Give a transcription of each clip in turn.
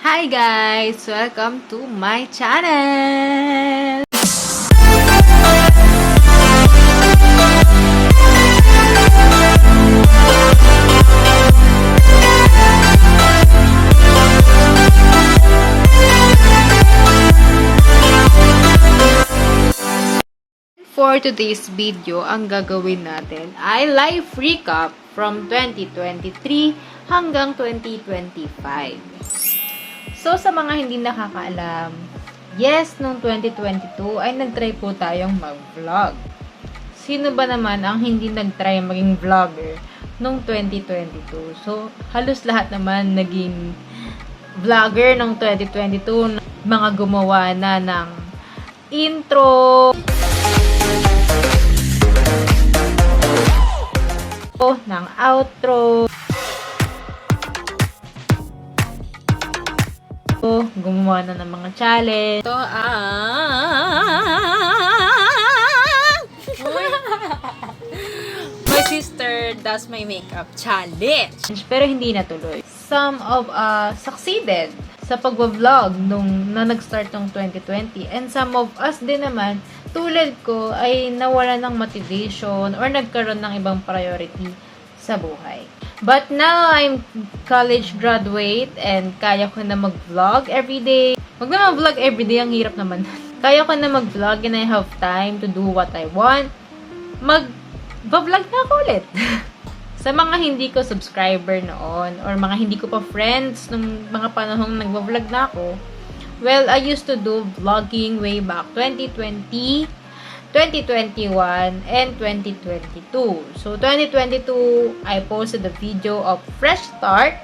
Hi guys! Welcome to my channel! For today's video, ang gagawin natin ay live recap from 2023 hanggang 2025. So, sa mga hindi nakakaalam, yes, noong 2022 ay nagtry po tayong mag-vlog. Sino ba naman ang hindi nagtry maging vlogger noong 2022? So, halos lahat naman naging vlogger noong 2022. Mga gumawa na ng intro, ng outro, gumawa na ng mga challenge. So, my sister does my makeup challenge. Pero hindi natuloy. Some of us succeeded sa pag-vlog na nag-start ng 2020. And some of us din naman, tulad ko, ay nawala ng motivation or nagkaroon ng ibang priority sa buhay. But now, I'm college graduate and kaya ko na mag-vlog everyday. Wag na mag-vlog everyday, ang hirap naman. Kaya ko na mag-vlog and I have time to do what I want. Mag-vlog na ako ulit. Sa mga hindi ko subscriber noon or mga hindi ko pa friends nung mga panahong nag-vlog na ako, well, I used to do vlogging way back 2020, 2021, and 2022. So, 2022, I posted a video of fresh start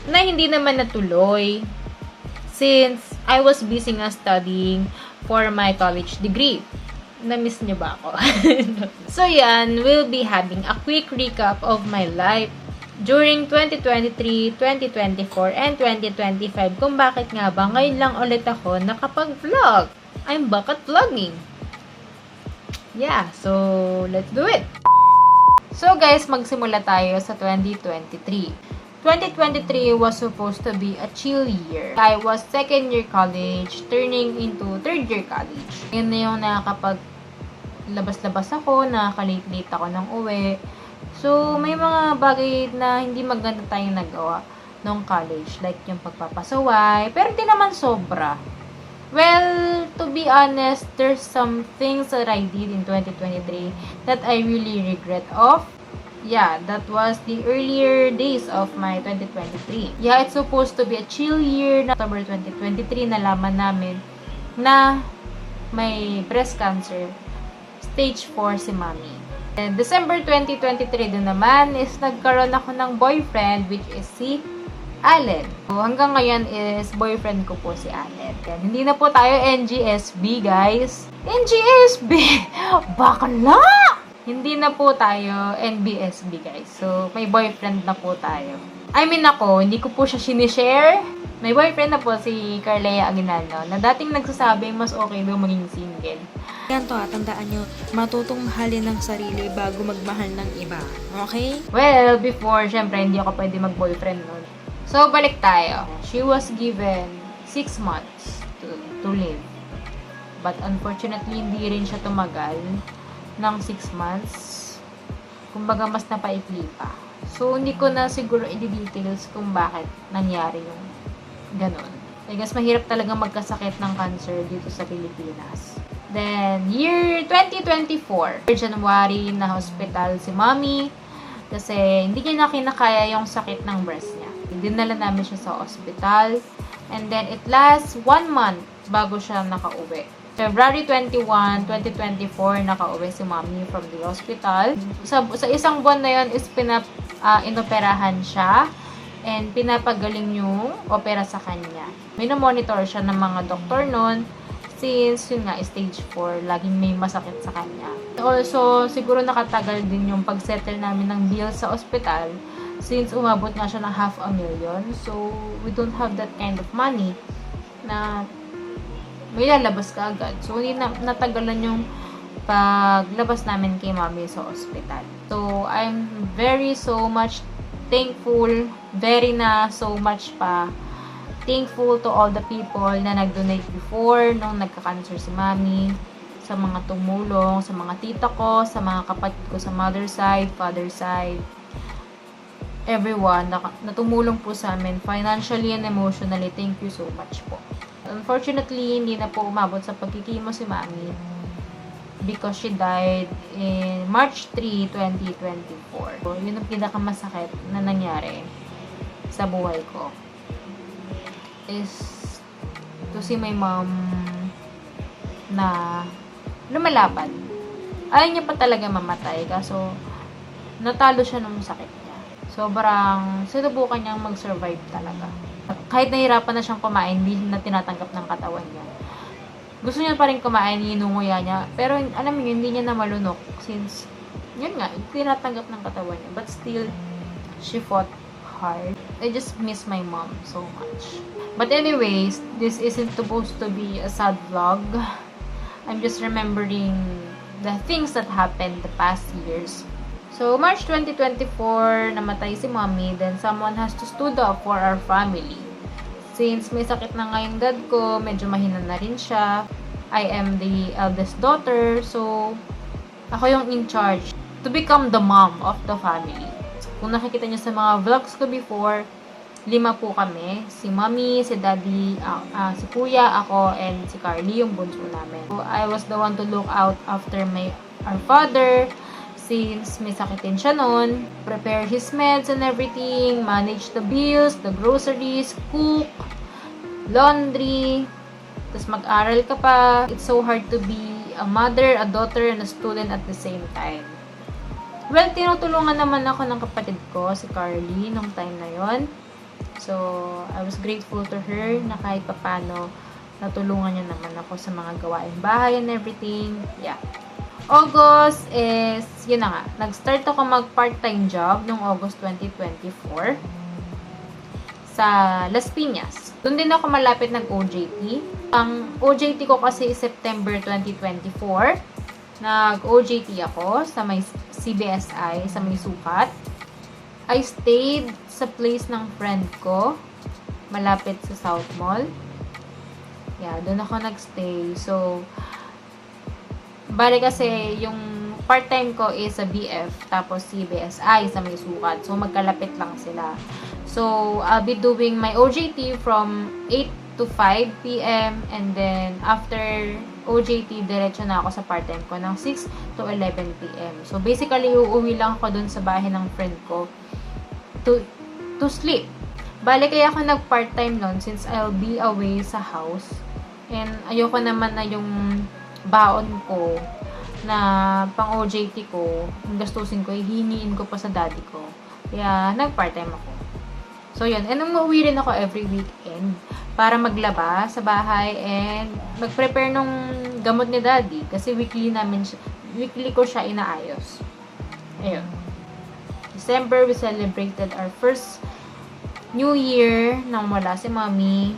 na hindi naman natuloy since I was busy nga studying for my college degree. Na-miss niyo ba ako? So, yan, we'll be having a quick recap of my life during 2023, 2024, and 2025 kung bakit nga ba ngayon lang ulit ako nakapag-vlog. I'm back at vlogging. Yeah, so let's do it! So guys, magsimula tayo sa 2023. 2023 was supposed to be a chill year. I was second year college, turning into third year college. Yun na yung nakakapag-labas-labas ako, nakaka-late ako ng uwi. So, may mga bagay na hindi maganda tayong nagawa nung college. Like yung pagpapasaway. Pero di naman sobra. Well, to be honest, there's some things that I did in 2023 that I really regret of. Yeah, that was the earlier days of my 2023. Yeah, it's supposed to be a chill year. October 2023, nalaman namin na may breast cancer. Stage 4 si Mami. And December 2023 din naman is nagkaroon ako ng boyfriend, which is si Allen. So, hanggang ngayon is boyfriend ko po si Allen. Yan. Hindi na po tayo NGSB, guys. NGSB! Bakla! Hindi na po tayo NBSB, guys. So, may boyfriend na po tayo. I mean ako, hindi ko po siya sinishare. May boyfriend na po si Carlea Aguinaldo na dating nagsasabing mas okay daw maging single. Ganto, tandaan nyo, matutong mahalin ng sarili bago magmahal ng iba. Okay? Well, before, syempre, hindi ako pwede mag-boyfriend nun. So, balik tayo. She was given 6 months to live. But unfortunately, hindi rin siya tumagal ng 6 months. Kumbaga, mas napaikli pa. So, hindi ko na siguro i-details kung bakit nangyari yung ganun. I guess, mahirap talaga magkasakit ng cancer dito sa Pilipinas. Then, year 2024, January, na hospital si Mommy kasi hindi niya na kinakaya yung sakit ng breast niya. Dinala namin siya sa hospital. And then, it lasts 1 month bago siya nakauwi. February 21, 2024, nakauwi si Mommy from the hospital. Sa isang buwan na yun is inoperahan siya and pinapagaling yung opera sa kanya. Minomonitor siya ng mga doktor nun since yun nga, stage 4, laging may masakit sa kanya. Also, siguro nakatagal din yung pag-settle namin ng bill sa hospital since umabot nga siya ng 500,000. So, we don't have that kind of money na may lalabas ka agad. So, hindi natagalan yung paglabas namin kay Mommy sa hospital. So, I'm very so much thankful, very na so much pa Thankful to all the people na nag-donate before nung nagka-cancer si Mami, sa mga tumulong, sa mga tita ko, sa mga kapatid ko sa mother side, father side, everyone na tumulong po sa amin financially and emotionally. Thank you so much po. Unfortunately, hindi na po umabot sa pagkikimo si Mami because she died in March 3, 2024. So, yun ang pinakamasakit na nangyari sa buhay ko is to see my mom na lumalaban. Ayaw niya pa talaga mamatay kaso natalo siya nung sakit niya. Sobrang sinubukan niyang mag-survive talaga. Kahit nahirapan na siyang kumain, hindi na tinatanggap ng katawan niya. Gusto niya pa rin kumain, hinunguya niya. Pero alam niyo, hindi niya na malunok since, yun nga, tinatanggap ng katawan niya. But still, she fought hard. I just miss my mom so much. But anyways, this isn't supposed to be a sad vlog. I'm just remembering the things that happened the past years. So, March 2024, namatay si Mommy. Then, someone has to stood up for our family. Since may sakit na nga yung dad ko, medyo mahina na rin siya. I am the eldest daughter. So, ako yung in charge to become the mom of the family. Kung nakikita niyo sa mga vlogs ko before, 5 po kami. Si Mommy, si Daddy, si Kuya, ako, and si Carly, yung bunso namin. So, I was the one to look out after our father. Since may sakitin siya noon, prepare his meds and everything, manage the bills, the groceries, cook, laundry, tapos mag-aral ka pa. It's so hard to be a mother, a daughter, and a student at the same time. Well, tinutulungan naman ako ng kapatid ko, si Carly, nung time na yon. So, I was grateful to her na kahit papano natulungan niya naman ako sa mga gawain bahay and everything. Yeah. August is, yun na nga, nag-start ako mag-part-time job noong August 2024 sa Las Piñas. Doon din ako malapit nag-OJT. Ang OJT ko kasi is September 2024. Nag-OJT ako sa may CBSI, sa may Sukat. I stayed sa place ng friend ko, malapit sa South Mall. Yeah, doon ako nag-stay. So, bali kasi yung part-time ko is sa BF, tapos CBSI sa may Sukat. So, magkalapit lang sila. So, I'll be doing my OJT from 8 to 5 p.m. and then after OJT, diretso na ako sa part-time ko ng 6 to 11 p.m. So, basically, uuwi lang ako dun sa bahay ng friend ko to sleep. Bale, kaya ako nag-part-time nun since I'll be away sa house. And ayoko naman na yung baon ko na pang OJT ko, yung gastusin ko, hihingin ko pa sa daddy ko. Kaya, nag-part-time ako. So, yun. And umuwi rin ako every weekend para maglaba sa bahay and mag-prepare nung gamot ni daddy. Kasi weekly ko siya inaayos. Ayun. December, we celebrated our first New Year nang wala si Mommy.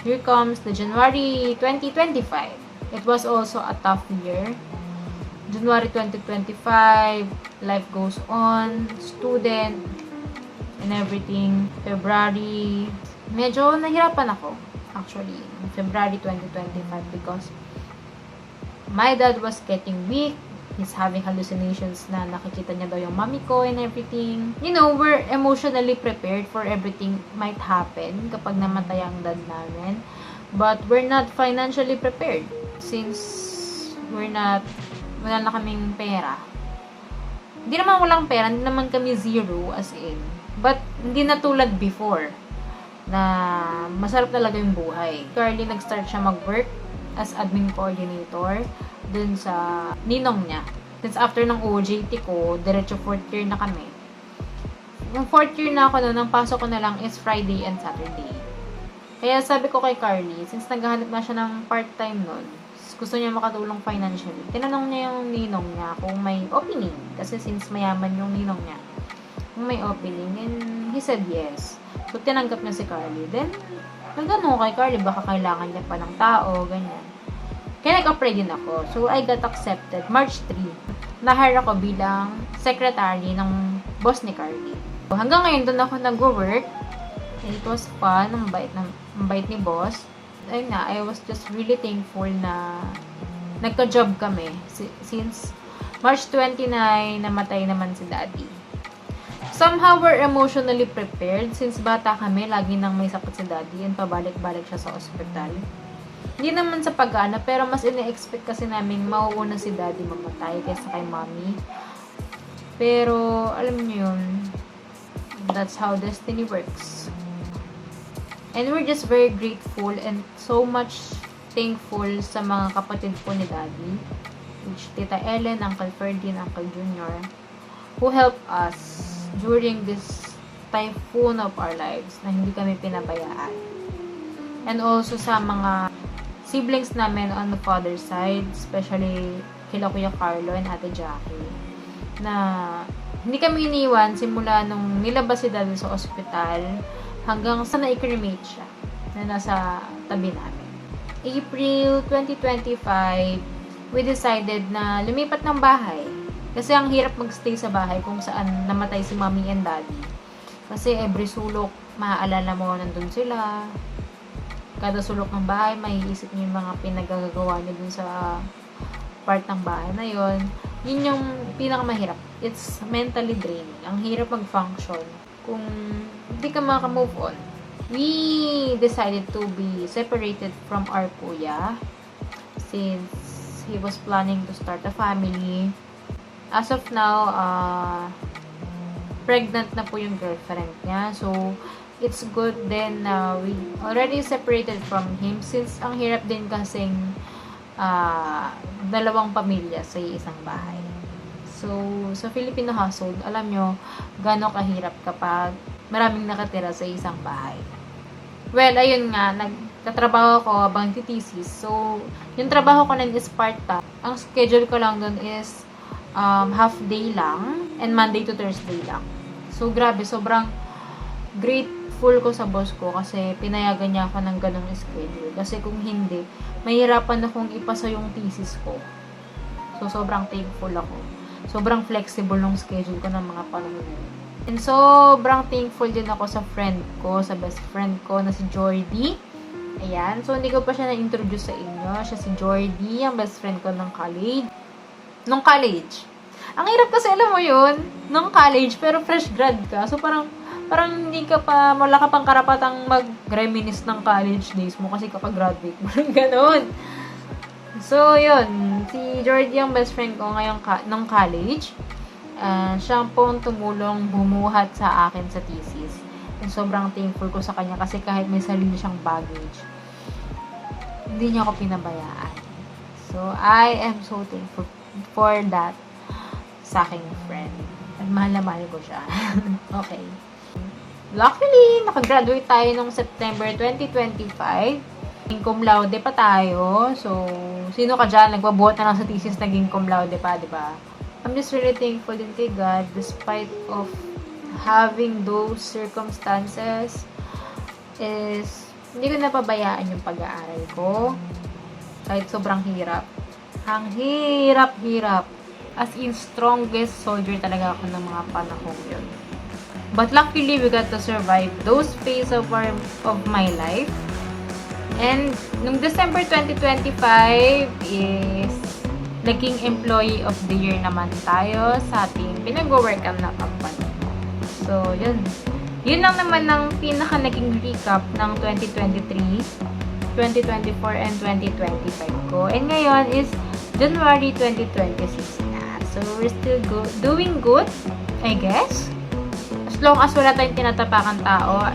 Here comes the January 2025. It was also a tough year. January 2025, life goes on, student, and everything. February, medyo nahirapan ako, actually, in February 2025 because my dad was getting weak. He's having hallucinations na nakikita niya daw yung mommy ko and everything. You know, we're emotionally prepared for everything might happen kapag namatay ang dad namin. But we're not financially prepared since wala na kaming pera. Hindi naman walang pera, hindi naman kami zero as in. But hindi na tulad before na masarap talaga yung buhay. Carly, nag-start siya mag-work as admin coordinator dun sa ninong niya. Since after ng OJT ko, diretso 4th year na kami. Yung 4th year na ako noon, ang pasok ko na lang is Friday and Saturday. Kaya sabi ko kay Carly, since naghahanap na siya ng part-time noon, gusto niya makatulong financially, tinanong niya yung ninong niya kung may opening. Kasi since mayaman yung ninong niya, kung may opening, and he said yes. So, tinanggap niya si Carly. Then, nagano kay Carly, baka kailangan niya pa ng tao, ganyan. Kaya nag-apply din ako. So, I got accepted. March 3. Na-hire ako bilang secretary ng boss ni Carly. So, hanggang ngayon, doon ako nag-work. And it was fun. Ang bait Ang bait ni boss. Ayun nga, I was just really thankful na nagka-job kami. Since March 29, namatay naman si daddy. Somehow, we're emotionally prepared since bata kami, lagi nang may sakit si daddy and pabalik-balik siya sa ospital. Hindi naman sa pag-ana, pero mas ine-expect kasi namin mauuna si daddy mamatay kaysa kay mommy. Pero, alam niyo yun, that's how destiny works. And we're just very grateful and so much thankful sa mga kapatid po ni daddy, which Tita Ellen, Uncle Ferdin, Uncle Junior, who helped us during this typhoon of our lives na hindi kami pinabayaan. And also sa mga siblings namin on the father's side, especially kila Kuya Carlo and Ate Jackie, na hindi kami iniwan simula nung nilabas si daddy sa ospital hanggang sa na-cremate siya na nasa tabi namin. April 2025, we decided na lumipat ng bahay. Kasi ang hirap magstay sa bahay kung saan namatay si mommy and daddy. Kasi every sulok, maaalala mo nandun sila. Kada sulok ng bahay, maiisip niyo yung mga pinagagawa niyo dun sa part ng bahay na yon. Yun yung pinakamahirap. It's mentally draining. Ang hirap mag-function kung hindi ka maka-move on. We decided to be separated from our kuya since he was planning to start a family. As of now, pregnant na po yung girlfriend niya. So, it's good then we already separated from him since ang hirap din kasing dalawang pamilya sa isang bahay. So, sa Filipino household, alam nyo, gano'ng kahirap kapag maraming nakatira sa isang bahay. Well, ayun nga, nagtatrabaho ako habang titisis. So, yung trabaho ko nun is part-time. Ang schedule ko lang dun is half day lang and Monday to Thursday lang. So, grabe, sobrang grateful ko sa boss ko kasi pinayagan niya ako ng ganong schedule. Kasi kung hindi, mahirapan akong ipasa yung thesis ko. So, sobrang thankful ako. Sobrang flexible ng schedule ko ng mga panahon. And sobrang thankful din ako sa friend ko, sa best friend ko na si Jordy. Ayan. So, hindi ko pa siya na-introduce sa inyo. Siya si Jordy, ang best friend ko ng college. Nung college. Ang hirap kasi, alam mo yun, nung college, pero fresh grad ka. So, parang hindi ka pa, wala ka pang karapatang mag-reminisce ng college days mo kasi kapag graduate mo. Ganon. So, yun. Si Jordy ang best friend ko ngayon nung college. Siya po ang tumulong bumuhat sa akin sa thesis. And sobrang thankful ko sa kanya kasi kahit may sarili siyang baggage, hindi niya ako pinabayaan. So, I am so thankful for that sa aking friend. At mahal na mahal ko siya. Okay. Luckily, nakagraduate tayo nung September 2025. Cum laude pa tayo. So, sino ka dyan? Nagbabuhat na lang sa thesis, naging cum laude pa, di ba? I'm just really thankful din kay God despite of having those circumstances is hindi ko napabayaan yung pag-aaral ko. Kahit sobrang hirap. Ang hirap. As in, strongest soldier talaga ako ng mga panahon yun. But luckily, we got to survive those phase of my life. And, nung December 2025 is naging Employee of the Year naman tayo sa ating pinag-workan na company. So, yun. Yun lang naman ang pinaka naging recap ng 2023, 2024, and 2025 ko. And ngayon is January 2026 na. So, we're still doing good, I guess. As long as wala tayong tinatapakan tao,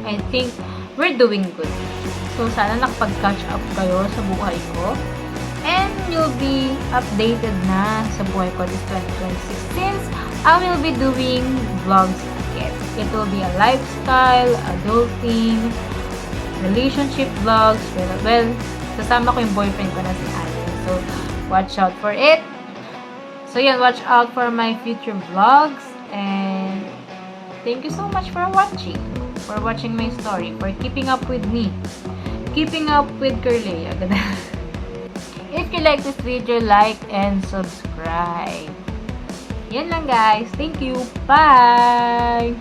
I think we're doing good. So, sana nakapag-catch up kayo sa buhay ko. And you'll be updated na sa buhay ko this 2026 since I will be doing vlogs again. It will be a lifestyle, adulting, relationship vlogs. Well, kasama ko yung boyfriend ko na si Allen. So, watch out for it. So, yun, watch out for my future vlogs. And thank you so much for watching my story, for keeping up with me. Keeping up with Curly. If you like this video, like and subscribe. Yan lang guys. Thank you. Bye!